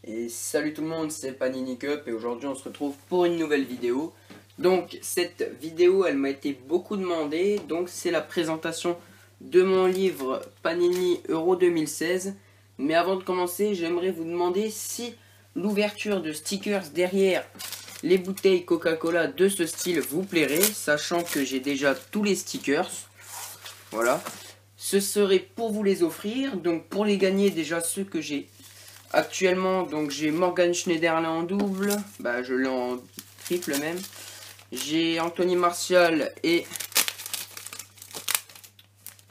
Et salut tout le monde, c'est Panini Cup et aujourd'hui on se retrouve pour une nouvelle vidéo. Donc cette vidéo elle m'a été beaucoup demandée, donc c'est la présentation de mon livre Panini Euro 2016. Mais avant de commencer, j'aimerais vous demander si l'ouverture de stickers derrière les bouteilles Coca-Cola de ce style vous plairait, sachant que j'ai déjà tous les stickers. Voilà. Ce serait pour vous les offrir, donc pour les gagner déjà ceux que j'ai actuellement, donc j'ai Morgan Schneiderlin en double, bah je l'ai en triple même. J'ai Anthony Martial et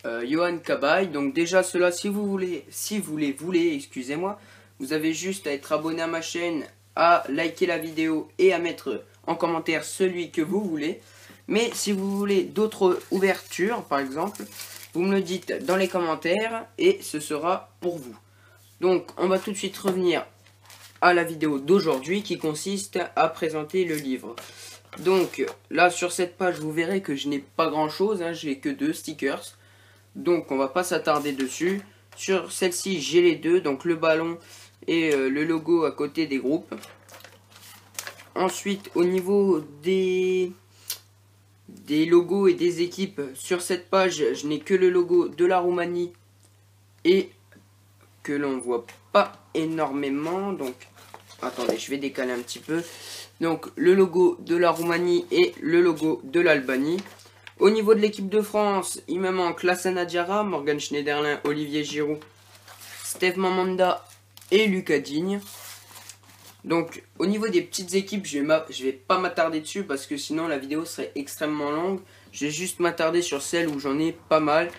Johan Cabaye. Donc déjà ceux-là, si vous les voulez, excusez-moi, vous avez juste à être abonné à ma chaîne, à liker la vidéo et à mettre en commentaire celui que vous voulez. Mais si vous voulez d'autres ouvertures, par exemple, vous me le dites dans les commentaires et ce sera pour vous. Donc on va tout de suite revenir à la vidéo d'aujourd'hui qui consiste à présenter le livre. Donc là sur cette page vous verrez que je n'ai pas grand chose, hein, j'ai que 2 stickers. Donc on va pas s'attarder dessus. Sur celle-ci j'ai les deux, donc le ballon et le logo à côté des groupes. Ensuite au niveau des logos et des équipes, sur cette page je n'ai que le logo de la Roumanie et que l'on voit pas énormément, donc attendez, je vais décaler un petit peu. Donc le logo de la Roumanie et le logo de l'Albanie. Au niveau de l'équipe de France, il me manque Lassana Diarra, Morgan Schneiderlin, Olivier Giroud, Steve Mamanda et Lucas Digne. Donc au niveau des petites équipes, je vais pas m'attarder dessus parce que sinon la vidéo serait extrêmement longue. Je vais juste m'attarder sur celles où j'en ai pas mal.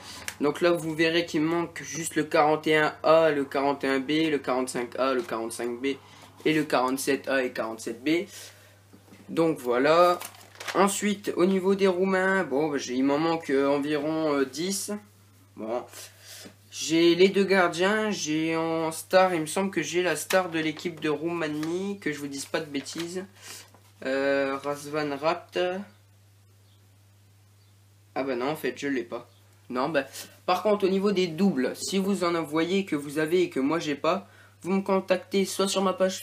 Donc là vous verrez qu'il me manque juste le 41A, le 41B, le 45A, le 45B et le 47A et 47B. Donc voilà. Ensuite au niveau des Roumains, bon bah, il m'en manque environ 10. Bon. J'ai les deux gardiens, j'ai en star, il me semble que j'ai la star de l'équipe de Roumanie, que je vous dise pas de bêtises. Razvan Rapt. Ah bah non, en fait, je l'ai pas. Non, bah. Par contre, au niveau des doubles, si vous en voyez que vous avez et que moi j'ai pas, vous me contactez soit sur ma page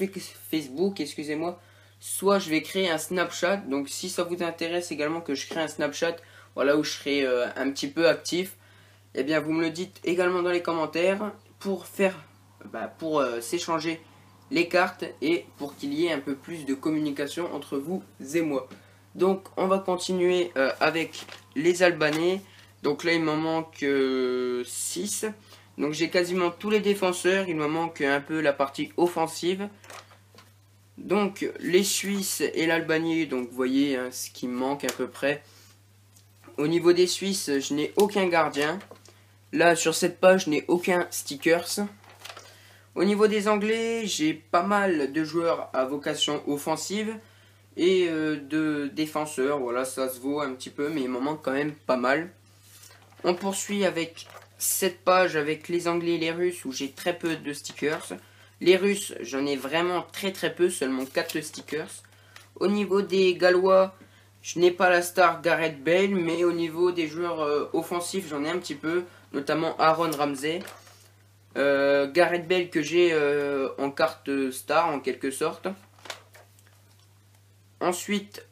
Facebook, excusez-moi, soit je vais créer un Snapchat. Donc si ça vous intéresse également que je crée un Snapchat, voilà où je serai un petit peu actif. Eh bien vous me le dites également dans les commentaires pour s'échanger les cartes et pour qu'il y ait un peu plus de communication entre vous et moi. Donc on va continuer avec les Albanais. Donc là il m'en manque 6. Donc j'ai quasiment tous les défenseurs, il me manque un peu la partie offensive. Donc les Suisses et l'Albanie, donc vous voyez hein, ce qui me manque à peu près. Au niveau des Suisses, je n'ai aucun gardien. Là, sur cette page, je n'ai aucun stickers. Au niveau des Anglais, j'ai pas mal de joueurs à vocation offensive et de défenseurs. Voilà, ça se vaut un petit peu, mais il m'en manque quand même pas mal. On poursuit avec cette page avec les Anglais et les Russes où j'ai très peu de stickers. Les Russes, j'en ai vraiment très peu, seulement 4 stickers. Au niveau des Gallois, je n'ai pas la star Gareth Bale, mais au niveau des joueurs offensifs, j'en ai un petit peu, notamment Aaron Ramsey. Gareth Bale que j'ai en carte star en quelque sorte. Ensuite,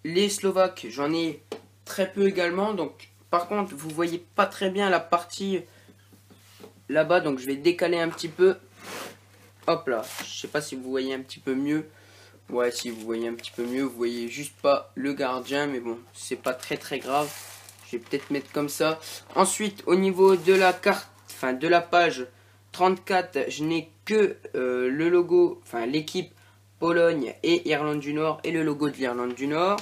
les Slovaques, j'en ai très peu également. Donc, par contre, vous voyez pas très bien la partie là-bas, donc je vais décaler un petit peu. Hop là, je sais pas si vous voyez un petit peu mieux. Ouais, si vous voyez un petit peu mieux, vous voyez juste pas le gardien, mais bon, c'est pas très grave. Je vais peut-être mettre comme ça. Ensuite, au niveau de la carte, enfin de la page 34, je n'ai que le logo, enfin l'équipe Pologne et Irlande du Nord et le logo de l'Irlande du Nord.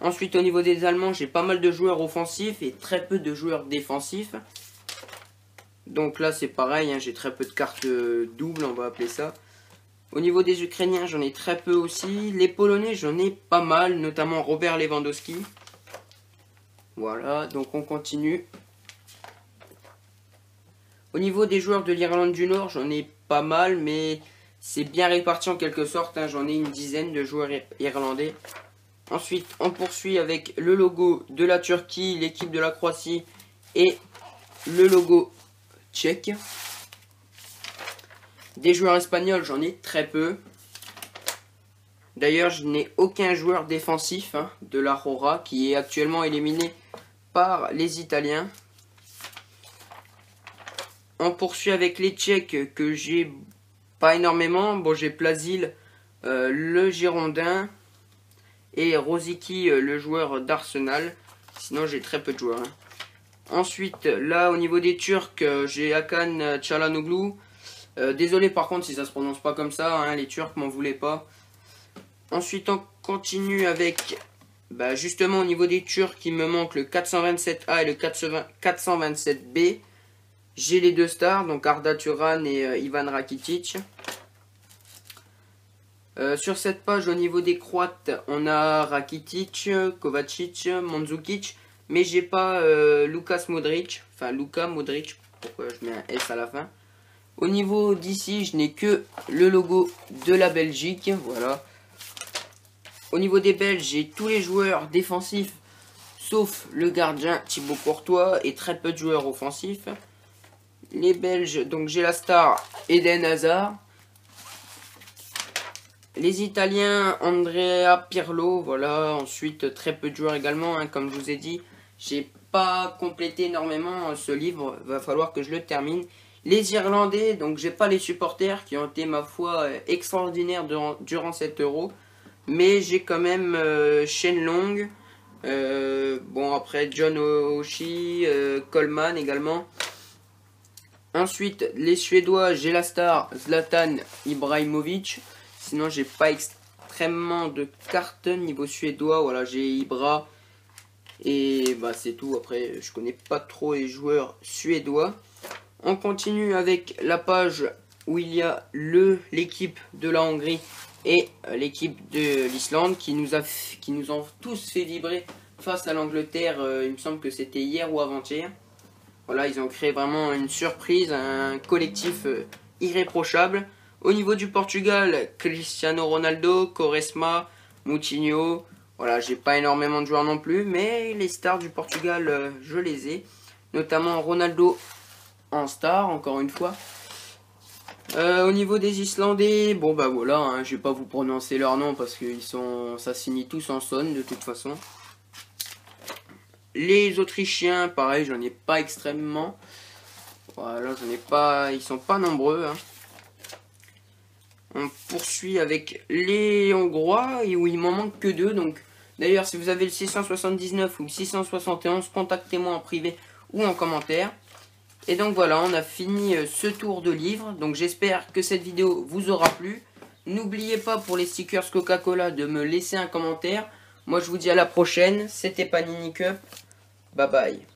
Ensuite, au niveau des Allemands, j'ai pas mal de joueurs offensifs et très peu de joueurs défensifs. Donc là, c'est pareil, hein, j'ai très peu de cartes doubles, on va appeler ça. Au niveau des Ukrainiens, j'en ai très peu aussi. Les Polonais, j'en ai pas mal, notamment Robert Lewandowski. Voilà, donc on continue. Au niveau des joueurs de l'Irlande du Nord, j'en ai pas mal, mais c'est bien réparti en quelque sorte. Hein, j'en ai une dizaine de joueurs irlandais. Ensuite, on poursuit avec le logo de la Turquie, l'équipe de la Croatie et le logo tchèque. Des joueurs espagnols, j'en ai très peu. D'ailleurs, je n'ai aucun joueur défensif de la Rora qui est actuellement éliminé par les Italiens. On poursuit avec les Tchèques que j'ai pas énormément. Bon, j'ai Plazil, le Girondin, et Rosicky, le joueur d'Arsenal. Sinon, j'ai très peu de joueurs. Ensuite, là, au niveau des Turcs, j'ai Hakan Çalhanoğlu. Désolé par contre si ça se prononce pas comme ça, les Turcs m'en voulaient pas. Ensuite, on continue avec, justement au niveau des Turcs, il me manque le 427A et le 427B. J'ai les deux stars, donc Arda Turan et Ivan Rakitic. Sur cette page, au niveau des Croates, on a Rakitic, Kovacic, Mandzukic, mais j'ai pas Luka Modric, pourquoi je mets un S à la fin. Au niveau d'ici, je n'ai que le logo de la Belgique, voilà. Au niveau des Belges, j'ai tous les joueurs défensifs, sauf le gardien Thibaut Courtois et très peu de joueurs offensifs. Les Belges, donc j'ai la star Eden Hazard. Les Italiens, Andrea Pirlo, voilà. Ensuite, très peu de joueurs également, comme je vous ai dit. J'ai pas complété énormément ce livre, va falloir que je le termine. Les Irlandais, donc j'ai pas les supporters qui ont été, ma foi, extraordinaires durant cet Euro. Mais j'ai quand même Shane Long, bon après John Oshie, Coleman également. Ensuite, les Suédois, j'ai la star Zlatan Ibrahimovic. Sinon, j'ai pas extrêmement de cartes niveau suédois. Voilà, j'ai Ibra. Et c'est tout. Après, je connais pas trop les joueurs suédois. On continue avec la page où il y a l'équipe de la Hongrie et l'équipe de l'Islande qui nous ont tous fait vibrer face à l'Angleterre. Il me semble que c'était hier ou avant-hier. Voilà, ils ont créé vraiment une surprise, un collectif irréprochable. Au niveau du Portugal, Cristiano Ronaldo, Quaresma, Moutinho. Voilà, j'ai pas énormément de joueurs non plus, mais les stars du Portugal, je les ai. Notamment Ronaldo en star, encore une fois. Au niveau des Islandais, bon voilà, je vais pas vous prononcer leur nom parce que ça se finit tous en son de toute façon. Les Autrichiens, pareil, j'en ai pas extrêmement. Voilà, j'en ai pas, ils sont pas nombreux. On poursuit avec les Hongrois et où il m'en manque que 2. Donc, d'ailleurs, si vous avez le 679 ou le 671, contactez-moi en privé ou en commentaire. Et donc voilà, on a fini ce tour de livre. Donc j'espère que cette vidéo vous aura plu. N'oubliez pas pour les stickers Coca-Cola de me laisser un commentaire. Moi je vous dis à la prochaine. C'était Panini Cup. Bye bye.